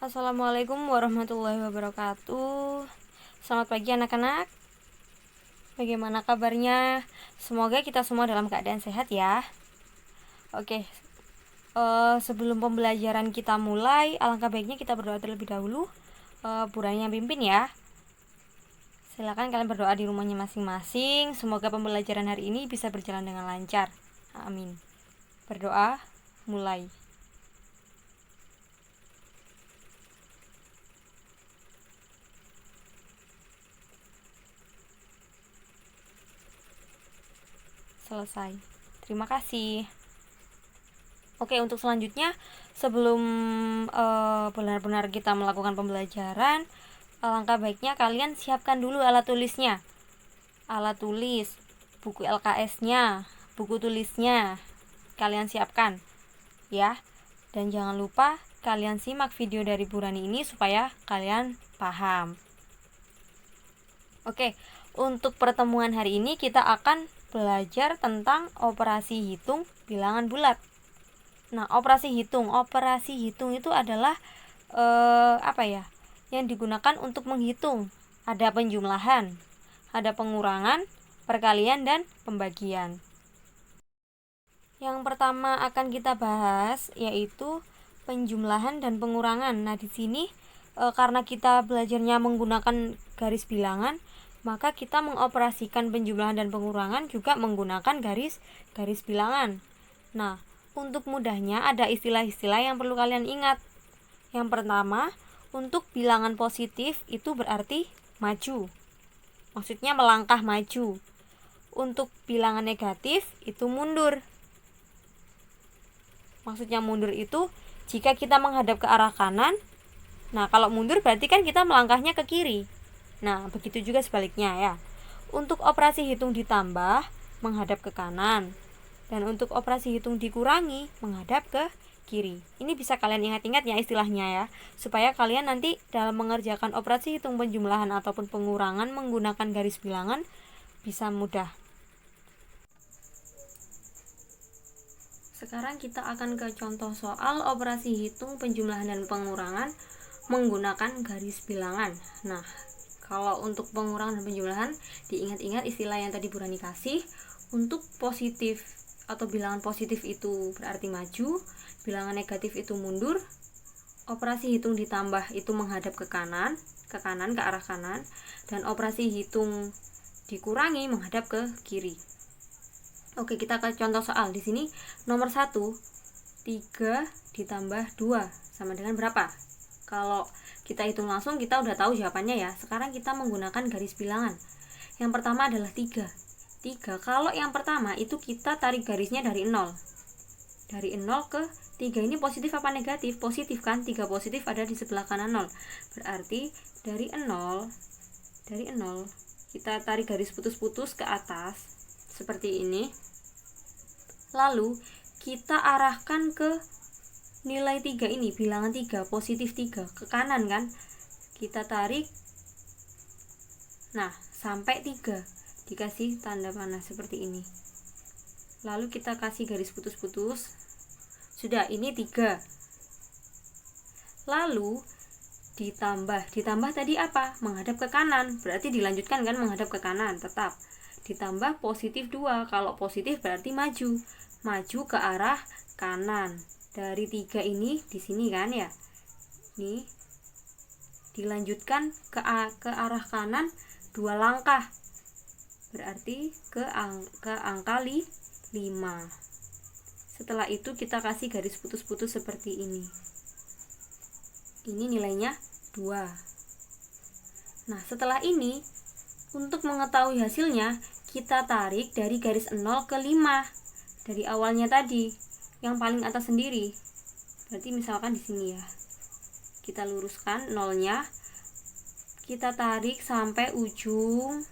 Assalamualaikum warahmatullahi wabarakatuh. Selamat pagi anak-anak. Bagaimana kabarnya? Semoga kita semua dalam keadaan sehat ya. Oke, sebelum pembelajaran kita mulai, alangkah baiknya kita berdoa terlebih dahulu. Bu Rani yang pimpin ya. Silakan kalian berdoa di rumahnya masing-masing. Semoga pembelajaran hari ini bisa berjalan dengan lancar. Amin. Berdoa, mulai. Selesai. Terima kasih. Oke, untuk selanjutnya sebelum benar-benar kita melakukan pembelajaran, alangkah baiknya kalian siapkan dulu alat tulisnya. Alat tulis, buku LKS-nya, buku tulisnya kalian siapkan ya. Dan jangan lupa kalian simak video dari Bu Rani ini supaya kalian paham. Oke, untuk pertemuan hari ini kita akan belajar tentang operasi hitung bilangan bulat. Nah, operasi hitung itu adalah yang digunakan untuk menghitung. Ada penjumlahan, ada pengurangan, perkalian, dan pembagian. Yang pertama akan kita bahas yaitu penjumlahan dan pengurangan. Nah, di sini karena kita belajarnya menggunakan garis bilangan, maka kita mengoperasikan penjumlahan dan pengurangan juga menggunakan garis bilangan. Nah, untuk mudahnya ada istilah-istilah yang perlu kalian ingat. Yang pertama, untuk bilangan positif itu berarti maju. Maksudnya melangkah maju. Untuk bilangan negatif itu mundur. Maksudnya mundur itu jika kita menghadap ke arah kanan. Nah, kalau mundur berarti kan kita melangkahnya ke kiri. Nah, begitu juga sebaliknya ya. Untuk operasi hitung ditambah menghadap ke kanan. Dan untuk operasi hitung dikurangi menghadap ke kiri. Ini bisa kalian ingat-ingat ya istilahnya ya, supaya kalian nanti dalam mengerjakan operasi hitung penjumlahan ataupun pengurangan menggunakan garis bilangan bisa mudah. Sekarang kita akan ke contoh soal operasi hitung penjumlahan dan pengurangan menggunakan garis bilangan. Nah, kalau untuk pengurangan dan penjumlahan diingat-ingat istilah yang tadi Bu Rani kasih. Untuk positif atau bilangan positif itu berarti maju, bilangan negatif itu mundur, operasi hitung ditambah itu menghadap ke kanan, ke arah kanan, dan operasi hitung dikurangi menghadap ke kiri. Oke, kita ke contoh soal. Di sini nomor 1, 3 ditambah 2 sama dengan berapa? Kalau kita hitung langsung kita udah tahu jawabannya ya. Sekarang kita menggunakan garis bilangan. Yang pertama adalah 3. Kalau yang pertama itu kita tarik garisnya dari 0. Dari 0 ke 3 ini positif apa negatif? Positif kan? 3 positif ada di sebelah kanan 0. Berarti dari 0 kita tarik garis putus-putus ke atas seperti ini. Lalu kita arahkan ke nilai 3 ini, bilangan 3, positif 3 ke kanan kan? Kita tarik. Nah, sampai 3 dikasih tanda panah seperti ini. Lalu kita kasih garis putus-putus. Sudah, ini 3. Lalu ditambah tadi apa? Menghadap ke kanan. Berarti dilanjutkan kan menghadap ke kanan, tetap. Ditambah positif 2. Kalau positif berarti maju. Maju ke arah kanan. Dari 3 ini di sini kan ya. Nih. Dilanjutkan ke arah kanan 2 langkah. Berarti ke angka 5. Setelah itu kita kasih garis putus-putus seperti ini. Ini nilainya 2. Nah, setelah ini untuk mengetahui hasilnya kita tarik dari garis 0 ke 5. Dari awalnya tadi yang paling atas sendiri. Berarti misalkan di sini ya. Kita luruskan 0-nya. Kita tarik sampai ujung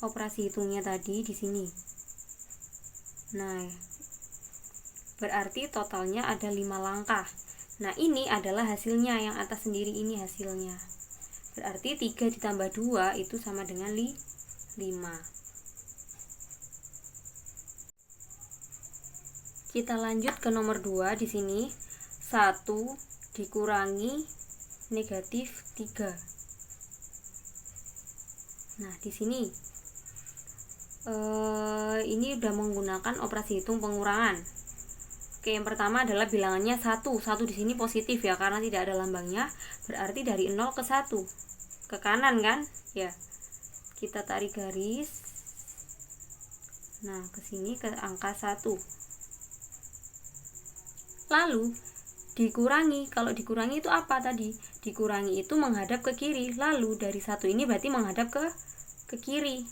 operasi hitungnya tadi di sini. Nah, berarti totalnya ada 5 langkah. Nah, ini adalah hasilnya, yang atas sendiri ini hasilnya. Berarti 3 ditambah 2 itu sama dengan 5. Kita lanjut ke nomor 2 di sini. 1 dikurangi negatif 3. Nah, di sini ini udah menggunakan operasi hitung pengurangan. Oke, yang pertama adalah bilangannya 1. 1 di sini positif ya, karena tidak ada lambangnya, berarti dari 0 ke 1. Ke kanan kan? Ya. Kita tarik garis. Nah, ke sini ke angka 1. Lalu dikurangi. Kalau dikurangi itu apa tadi? Dikurangi itu menghadap ke kiri. Lalu dari 1 ini berarti menghadap ke kiri.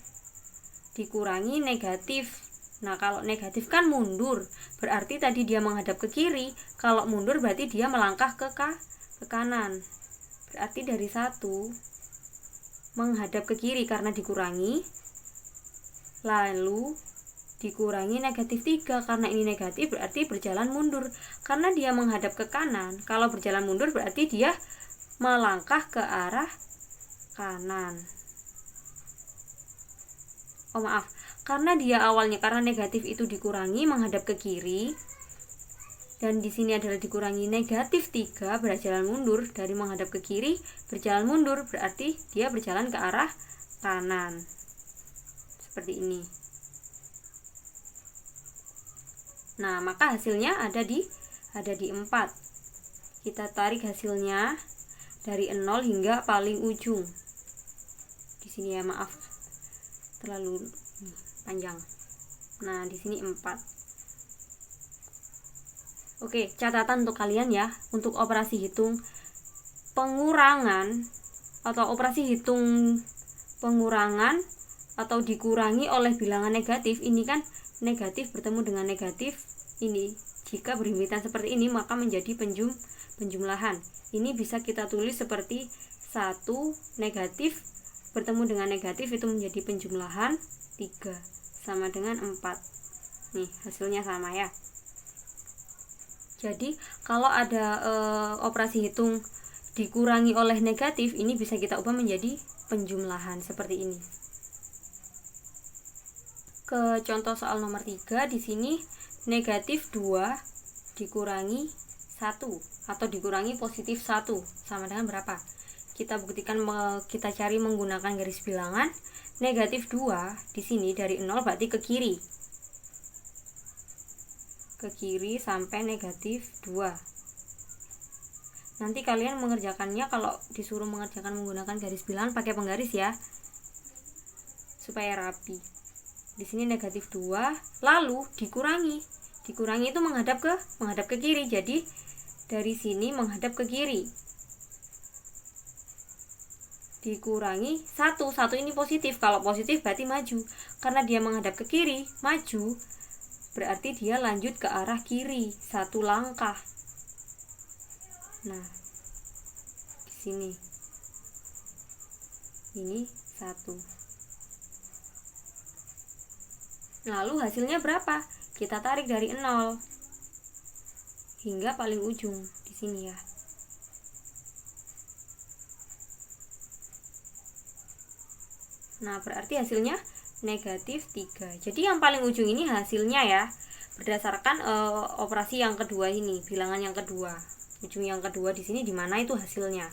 Dikurangi negatif. Nah, kalau negatif kan mundur, berarti tadi dia menghadap ke kiri. Kalau mundur berarti dia melangkah ke kanan. Berarti dari 1 menghadap ke kiri karena dikurangi. Lalu dikurangi negatif 3 karena ini negatif berarti berjalan mundur. Karena dia menghadap ke kanan, kalau berjalan mundur berarti dia melangkah ke arah kanan. Oh maaf, karena dia awalnya karena negatif itu dikurangi menghadap ke kiri, dan di sini adalah dikurangi negatif 3 berjalan mundur, dari menghadap ke kiri berjalan mundur berarti dia berjalan ke arah kanan. Seperti ini. Nah, maka hasilnya ada di 4. Kita tarik hasilnya dari 0 hingga paling ujung. Di sini ya, maaf. Terlalu panjang. Nah, di sini 4. Oke, catatan untuk kalian ya, untuk operasi hitung pengurangan atau operasi hitung pengurangan atau dikurangi oleh bilangan negatif, ini kan negatif bertemu dengan negatif ini. Jika berhimpitan seperti ini maka menjadi penjumlahan. Ini bisa kita tulis seperti 1 negatif bertemu dengan negatif itu menjadi penjumlahan 3 sama dengan 4. Nih, hasilnya sama ya. Jadi kalau ada operasi hitung dikurangi oleh negatif, ini bisa kita ubah menjadi penjumlahan seperti ini. Ke contoh soal nomor 3, di sini negatif 2 dikurangi 1 atau dikurangi positif 1 sama dengan berapa? Kita buktikan, kita cari menggunakan garis bilangan. Negatif 2 di sini dari 0 berarti ke kiri. Ke kiri sampai negatif 2. Nanti kalian mengerjakannya kalau disuruh mengerjakan menggunakan garis bilangan pakai penggaris ya, supaya rapi. Di sini negatif 2, lalu dikurangi. Dikurangi itu menghadap ke kiri. Jadi dari sini menghadap ke kiri. Dikurangi 1 ini positif. Kalau positif berarti maju. Karena dia menghadap ke kiri, maju, berarti dia lanjut ke arah kiri 1 langkah. Nah, di sini ini 1. Lalu hasilnya berapa? Kita tarik dari 0 hingga paling ujung di sini ya. Nah, berarti hasilnya negatif 3. Jadi yang paling ujung ini hasilnya ya, berdasarkan operasi yang kedua ini, bilangan yang kedua. Ujung yang kedua di sini di mana itu hasilnya.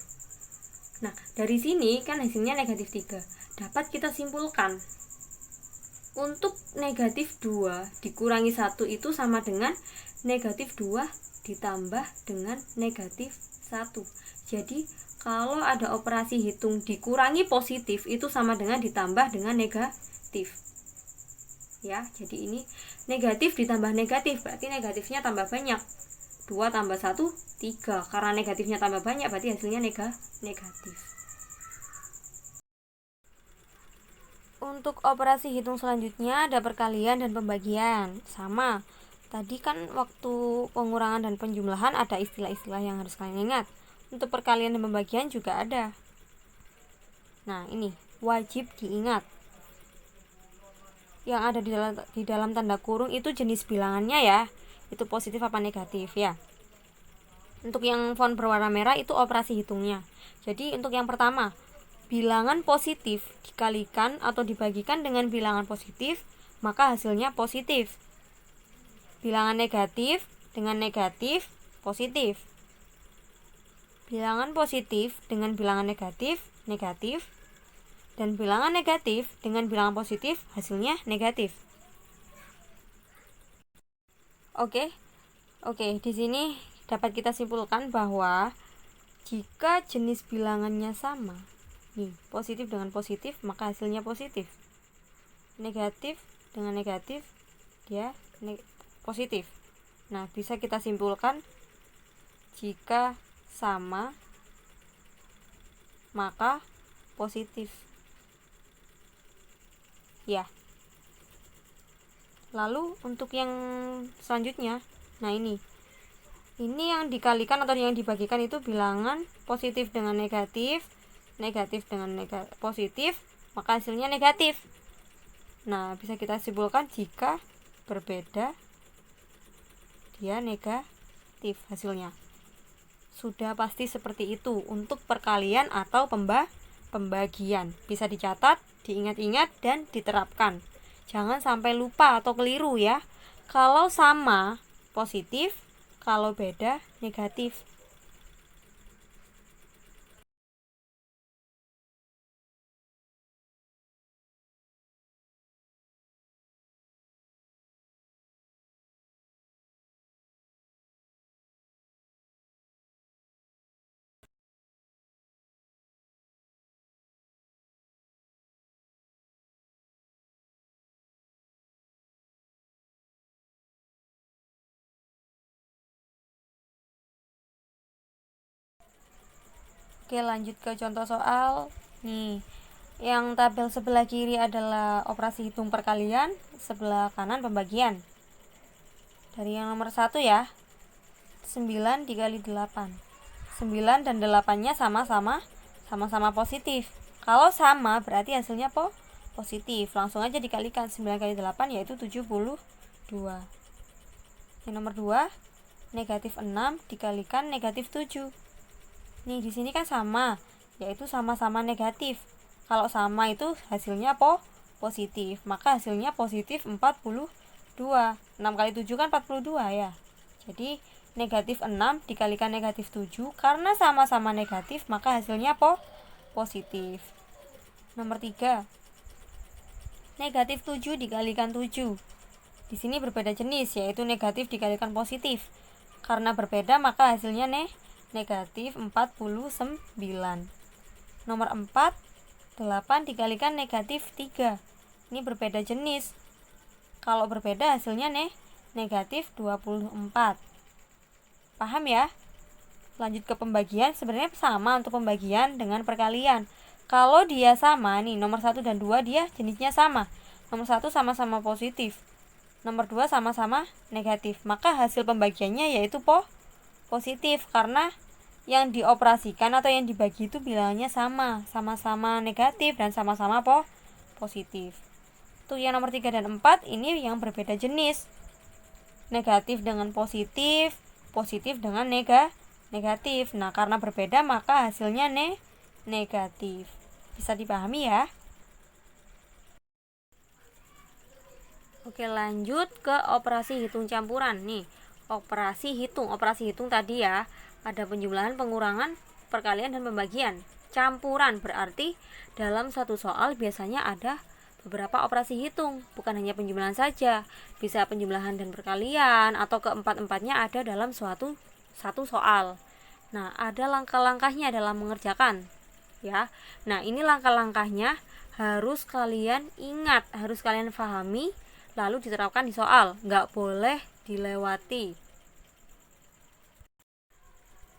Nah, dari sini kan hasilnya negatif 3. Dapat kita simpulkan untuk negatif 2 dikurangi 1 itu sama dengan negatif 2 ditambah dengan negatif 1. Jadi kalau ada operasi hitung dikurangi positif itu sama dengan ditambah dengan negatif. Ya, jadi ini negatif ditambah negatif berarti negatifnya tambah banyak. 2 tambah 1 3. Karena negatifnya tambah banyak berarti hasilnya negatif. Untuk operasi hitung selanjutnya ada perkalian dan pembagian. Sama. Tadi kan waktu pengurangan dan penjumlahan ada istilah-istilah yang harus kalian ingat. Untuk perkalian dan pembagian juga ada. Nah, ini wajib diingat. Yang ada di dalam tanda kurung itu jenis bilangannya ya. Itu positif apa negatif ya. Untuk yang font berwarna merah itu operasi hitungnya. Jadi untuk yang pertama, bilangan positif dikalikan atau dibagikan dengan bilangan positif, maka hasilnya positif. Bilangan negatif dengan negatif, positif. Bilangan positif dengan bilangan negatif, negatif. Dan bilangan negatif dengan bilangan positif, hasilnya negatif. Oke, di sini dapat kita simpulkan bahwa jika jenis bilangannya sama, nih positif dengan positif, maka hasilnya positif. Negatif dengan negatif, dia positif. Nah, bisa kita simpulkan jika sama, maka positif. Ya. Lalu untuk yang selanjutnya, nah ini yang dikalikan atau yang dibagikan itu bilangan positif dengan negatif, negatif dengan positif, maka hasilnya negatif. Nah, bisa kita simpulkan jika berbeda, dia negatif hasilnya. Sudah pasti seperti itu untuk perkalian atau pembagian. Bisa dicatat, diingat-ingat, dan diterapkan. Jangan sampai lupa atau keliru ya. Kalau sama, positif. Kalau beda, negatif. Oke, lanjut ke contoh soal. Nih, yang tabel sebelah kiri adalah operasi hitung perkalian, sebelah kanan pembagian. Dari yang nomor 1 ya, 9 dikali 8. 9 dan 8-nya sama-sama positif. Kalau sama berarti hasilnya positif. Langsung aja dikalikan 9 kali 8 yaitu 72. Yang nomor 2, negatif 6 dikalikan negatif 7. Nih, di sini kan sama, yaitu sama-sama negatif. Kalau sama itu hasilnya positif, maka hasilnya positif 42. 6 kali 7 kan 42 ya. Jadi negatif 6 dikalikan negatif 7, karena sama-sama negatif maka hasilnya positif. Nomor 3, negatif 7 dikalikan 7. Di sini berbeda jenis, yaitu negatif dikalikan positif. Karena berbeda maka hasilnya negatif 49. Nomor 4, 8 dikalikan negatif 3. Ini berbeda jenis. Kalau berbeda hasilnya negatif 24. Paham ya? Lanjut ke pembagian. Sebenarnya sama untuk pembagian dengan perkalian. Kalau dia sama nih, nomor 1 dan 2 dia jenisnya sama. Nomor 1 sama-sama positif, nomor 2 sama-sama negatif. Maka hasil pembagiannya yaitu positif, karena yang dioperasikan atau yang dibagi itu bilangannya sama-sama negatif dan sama-sama positif. Tuh yang nomor 3 dan 4 ini yang berbeda jenis. Negatif dengan positif, positif dengan negatif. Nah, karena berbeda maka hasilnya negatif. Bisa dipahami ya? Oke, lanjut ke operasi hitung campuran. Nih, operasi hitung tadi ya, ada penjumlahan, pengurangan, perkalian, dan pembagian. Campuran berarti dalam satu soal biasanya ada beberapa operasi hitung, bukan hanya penjumlahan saja, bisa penjumlahan dan perkalian, atau keempat-empatnya ada dalam satu soal. Nah, ada langkah-langkahnya dalam mengerjakan ya. Nah, ini langkah-langkahnya harus kalian ingat, harus kalian pahami, lalu diterapkan di soal, nggak boleh dilewati.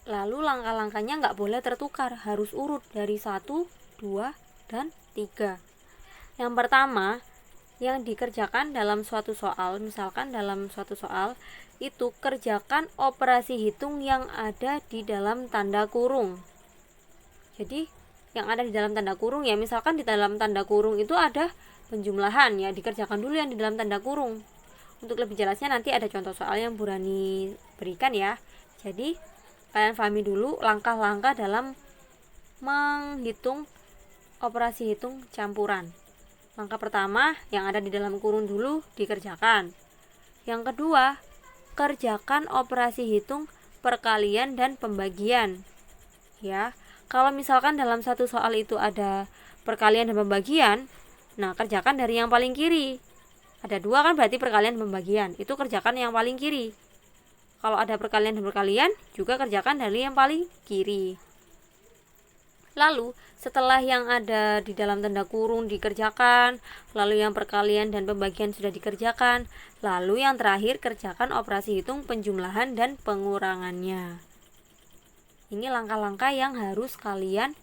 Lalu langkah-langkahnya nggak boleh tertukar, harus urut dari 1, 2, dan 3. Yang pertama, yang dikerjakan dalam suatu soal, misalkan dalam suatu soal itu kerjakan operasi hitung yang ada di dalam tanda kurung. Jadi yang ada di dalam tanda kurung ya, misalkan di dalam tanda kurung itu ada penjumlahan ya, dikerjakan dulu yang di dalam tanda kurung. Untuk lebih jelasnya nanti ada contoh soal yang Bu Rani berikan ya. Jadi kalian pahami dulu langkah-langkah dalam menghitung operasi hitung campuran. Langkah pertama, yang ada di dalam kurung dulu dikerjakan. Yang kedua, kerjakan operasi hitung perkalian dan pembagian. ya. Kalau misalkan dalam satu soal itu ada perkalian dan pembagian, nah kerjakan dari yang paling kiri. Ada 2 kan berarti perkalian dan pembagian, itu kerjakan yang paling kiri. Kalau ada perkalian dan perkalian, juga kerjakan dari yang paling kiri. Lalu setelah yang ada di dalam tanda kurung dikerjakan, lalu yang perkalian dan pembagian sudah dikerjakan, lalu yang terakhir kerjakan operasi hitung penjumlahan dan pengurangannya. Ini langkah-langkah yang harus kalian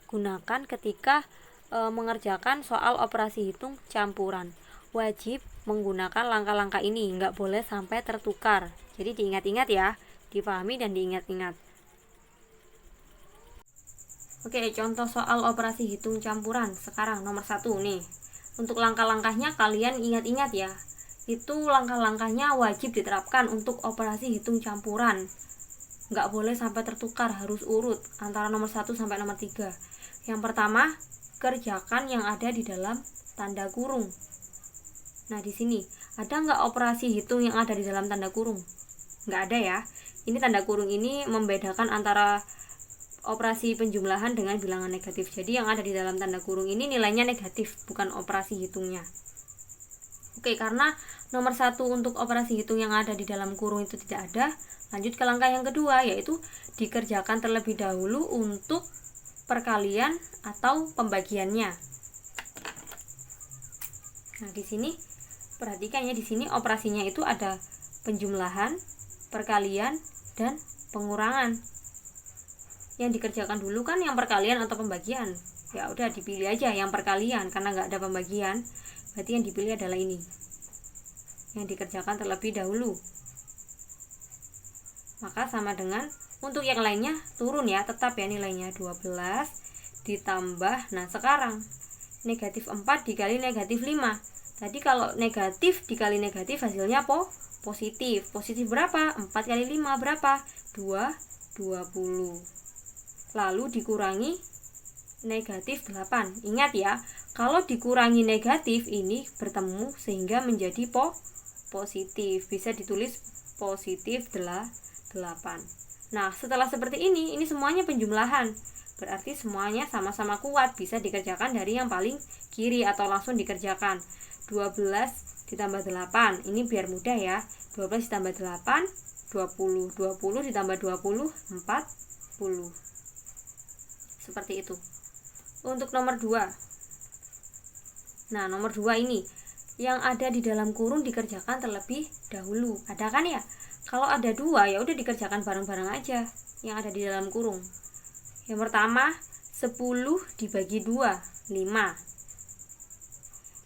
gunakan ketika mengerjakan soal operasi hitung campuran. Wajib menggunakan langkah-langkah ini, nggak boleh sampai tertukar. Jadi diingat-ingat ya, dipahami dan diingat-ingat. Oke, contoh soal operasi hitung campuran. Sekarang nomor 1 nih. Untuk langkah-langkahnya kalian ingat-ingat ya. Itu langkah-langkahnya wajib diterapkan untuk operasi hitung campuran. Nggak boleh sampai tertukar, harus urut antara nomor 1 sampai nomor 3. Yang pertama, kerjakan yang ada di dalam tanda kurung. Nah, di sini ada nggak operasi hitung yang ada di dalam tanda kurung? Nggak ada ya. Ini tanda kurung ini membedakan antara operasi penjumlahan dengan bilangan negatif. Jadi yang ada di dalam tanda kurung ini nilainya negatif, bukan operasi hitungnya. Oke, karena nomor 1 untuk operasi hitung yang ada di dalam kurung itu tidak ada, lanjut ke langkah yang kedua, yaitu dikerjakan terlebih dahulu untuk perkalian atau pembagiannya. Nah, di sini perhatikan ya, di sini operasinya itu ada penjumlahan, perkalian, dan pengurangan. Yang dikerjakan dulu kan yang perkalian atau pembagian. Ya udah dipilih aja yang perkalian, karena nggak ada pembagian, berarti yang dipilih adalah ini, yang dikerjakan terlebih dahulu. Maka sama dengan untuk yang lainnya turun ya, tetap ya nilainya 12 ditambah, nah sekarang negatif 4 dikali negatif 5. Tadi kalau negatif dikali negatif hasilnya positif. Positif berapa? 4 kali 5 berapa? 20. Lalu dikurangi negatif 8. Ingat ya, kalau dikurangi negatif ini bertemu sehingga menjadi positif. Bisa ditulis positif 8. Nah, setelah seperti ini semuanya penjumlahan. Berarti semuanya sama-sama kuat, bisa dikerjakan dari yang paling kiri atau langsung dikerjakan. 12 ditambah 8. Ini biar mudah ya. 12 ditambah 8, 20. 20 ditambah 20, 40. Seperti itu. Untuk nomor 2. Nah, nomor 2 ini yang ada di dalam kurung dikerjakan terlebih dahulu. Ada kan ya? Kalau ada 2 ya udah dikerjakan bareng-bareng aja yang ada di dalam kurung. Yang pertama, 10 dibagi 2, 5.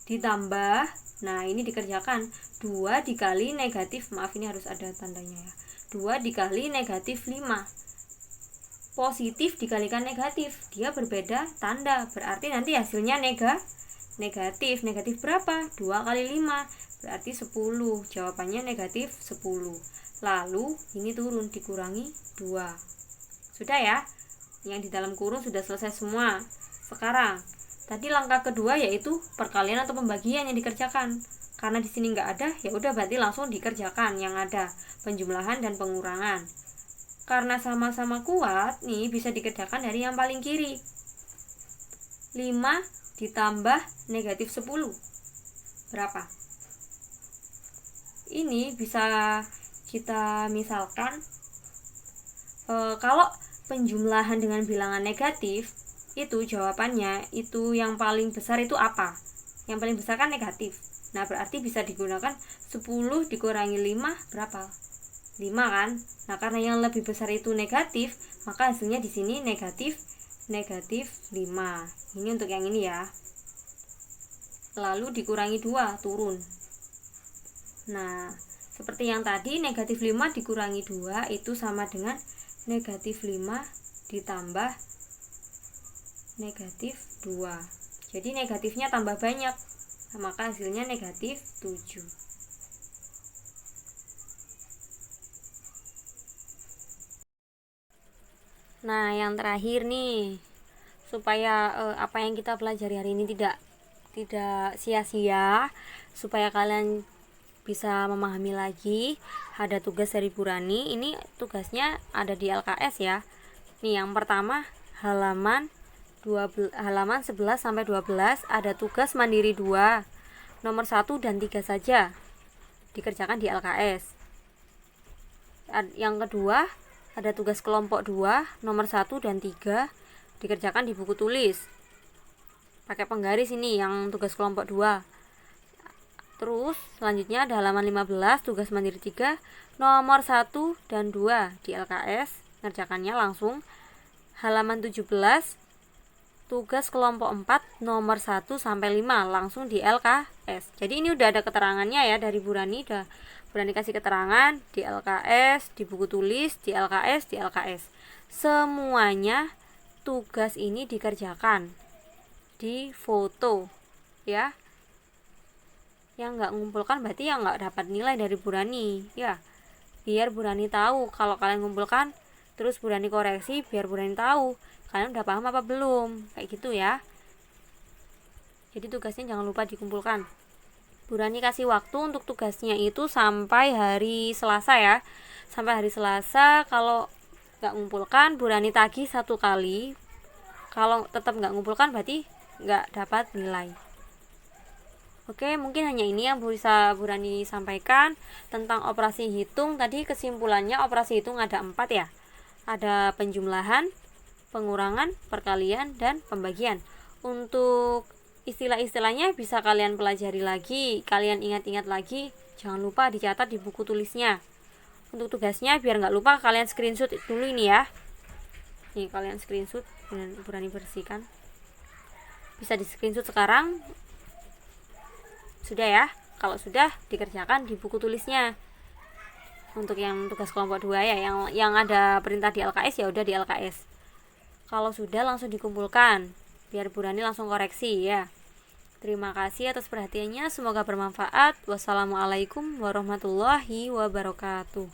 Ditambah, nah ini dikerjakan 2 dikali negatif, maaf ini harus ada tandanya ya. 2 dikali negatif 5. Positif dikalikan negatif, dia berbeda tanda, berarti nanti hasilnya negatif. Negatif berapa? 2 kali 5 berarti 10. Jawabannya negatif 10. Lalu ini turun dikurangi 2. Sudah ya, yang di dalam kurung sudah selesai semua. Sekarang tadi langkah kedua yaitu perkalian atau pembagian yang dikerjakan. Karena di sini nggak ada, ya udah berarti langsung dikerjakan yang ada penjumlahan dan pengurangan. Karena sama-sama kuat nih, bisa dikerjakan dari yang paling kiri. 5 ditambah negatif 10 berapa? Ini bisa kita misalkan kalau penjumlahan dengan bilangan negatif itu jawabannya itu yang paling besar itu apa? Yang paling besar kan negatif. Nah, berarti bisa digunakan 10 dikurangi 5 berapa? 5 kan? Nah, karena yang lebih besar itu negatif, maka hasilnya di sini negatif 5. Ini untuk yang ini ya. Lalu dikurangi 2, turun. Nah, seperti yang tadi, negatif 5 dikurangi 2 itu sama dengan negatif 5 ditambah negatif 2. Jadi negatifnya tambah banyak, maka hasilnya negatif 7. Nah, yang terakhir nih, supaya apa yang kita pelajari hari ini tidak sia-sia, supaya kalian bisa memahami lagi, ada tugas dari Bu Rani. Ini tugasnya ada di LKS ya. Nih, yang pertama halaman 11 sampai 12 ada tugas mandiri 2, nomor 1 dan 3 saja dikerjakan di LKS. Yang kedua ada tugas kelompok 2, nomor 1 dan 3 dikerjakan di buku tulis. Pakai penggaris ini yang tugas kelompok 2. Terus selanjutnya ada halaman 15, tugas mandiri 3, nomor 1 dan 2 di LKS, ngerjakannya langsung. Halaman 17, tugas kelompok 4, nomor 1 sampai 5 langsung di LKS. Jadi ini udah ada keterangannya ya dari Bu Rani, kasih keterangan di LKS, di buku tulis, di LKS, di LKS. Semuanya tugas ini dikerjakan, di foto ya. Yang nggak ngumpulkan berarti yang nggak dapat nilai dari Bu Rani ya. Biar Bu Rani tahu kalau kalian ngumpulkan, terus Bu Rani koreksi, biar Bu Rani tahu kalian udah paham apa belum, kayak gitu ya. Jadi tugasnya jangan lupa dikumpulkan. Bu Rani kasih waktu untuk tugasnya itu sampai hari Selasa ya. Sampai hari Selasa. Kalau nggak ngumpulkan, Bu Rani tagih 1 kali. Kalau tetap nggak ngumpulkan berarti nggak dapat nilai. Oke, mungkin hanya ini yang bisa Bu Rani sampaikan tentang operasi hitung. Tadi kesimpulannya operasi hitung ada 4 ya. Ada penjumlahan, pengurangan, perkalian, dan pembagian. Untuk istilah-istilahnya bisa kalian pelajari lagi, kalian ingat-ingat lagi. Jangan lupa dicatat di buku tulisnya. Untuk tugasnya biar nggak lupa, kalian screenshot dulu ini ya. Nih, kalian screenshot dan Bu Rani bersihkan. Bisa di screenshot sekarang. Sudah ya. Kalau sudah, dikerjakan di buku tulisnya. Untuk yang tugas kelompok 2 ya, yang ada perintah di LKS ya udah di LKS. Kalau sudah langsung dikumpulkan, biar Bu Rani langsung koreksi ya. Terima kasih atas perhatiannya, semoga bermanfaat. Wassalamualaikum warahmatullahi wabarakatuh.